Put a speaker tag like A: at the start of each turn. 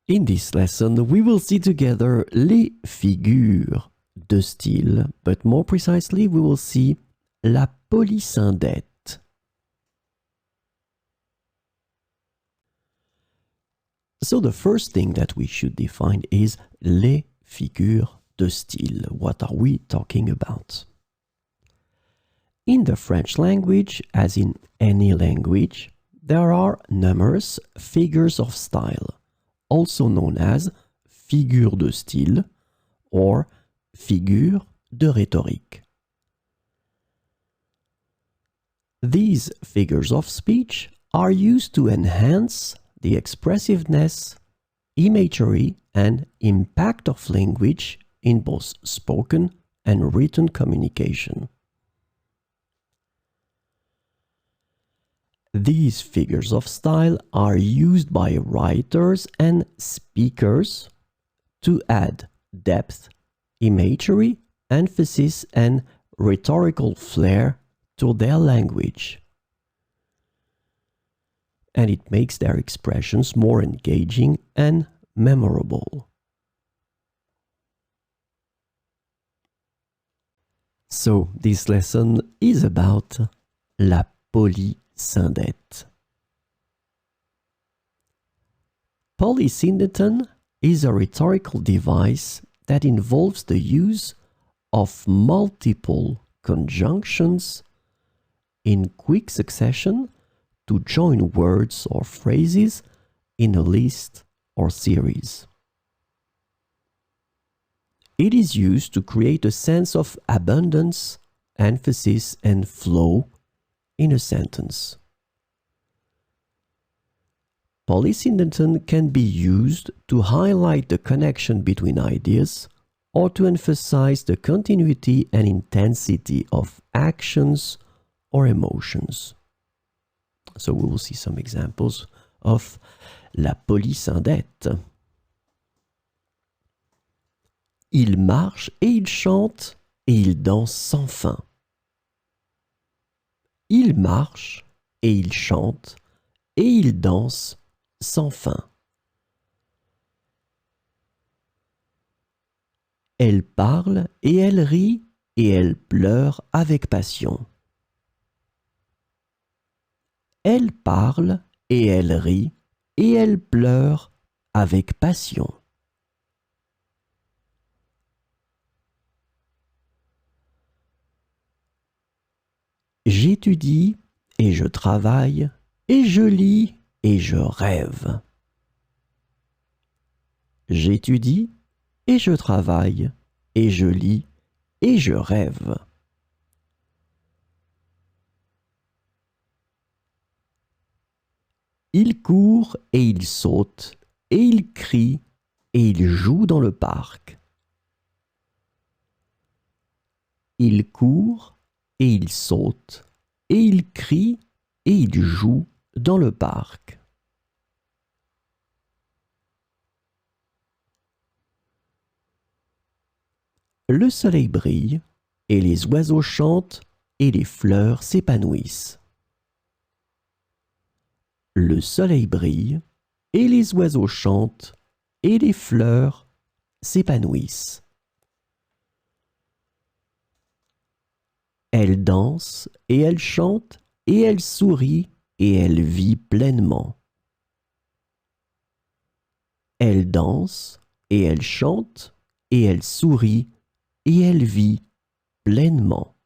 A: In this lesson, we will see together les figures de style, but more precisely, we will see la polysyndète. So the first thing that we should define is les figures de style. What are we talking about? In the French language, as in any language, there are numerous figures of style, also known as figures de style or figures de rhétorique. These figures of speech are used to enhance the expressiveness, imagery, and impact of language in both spoken and written communication. These figures of style are used by writers and speakers to add depth, imagery, emphasis, and rhetorical flair to their language. And it makes their expressions more engaging and memorable. So, this lesson is about la polysyndète. Polysyndeton is a rhetorical device that involves the use of multiple conjunctions in quick succession to join words or phrases in a list or series. It is used to create a sense of abundance, emphasis, and flow in a sentence. Polysyndeton can be used to highlight the connection between ideas or to emphasize the continuity and intensity of actions or emotions. So we will see some examples of la polysyndète. Il marche et il chante et il danse sans fin. Il marche et il chante et il danse sans fin. Elle parle et elle rit et elle pleure avec passion. Elle parle et elle rit et elle pleure avec passion. J'étudie et je travaille et je lis et je rêve. J'étudie et je travaille et je lis et je rêve. Il court et il saute et il crie et il joue dans le parc. Il court et il saute et il crie et il joue dans le parc. Le soleil brille et les oiseaux chantent et les fleurs s'épanouissent. Le soleil brille et les oiseaux chantent et les fleurs s'épanouissent. Elle danse et elle chante et elle sourit et elle vit pleinement. Elle danse et elle chante et elle sourit et elle vit pleinement.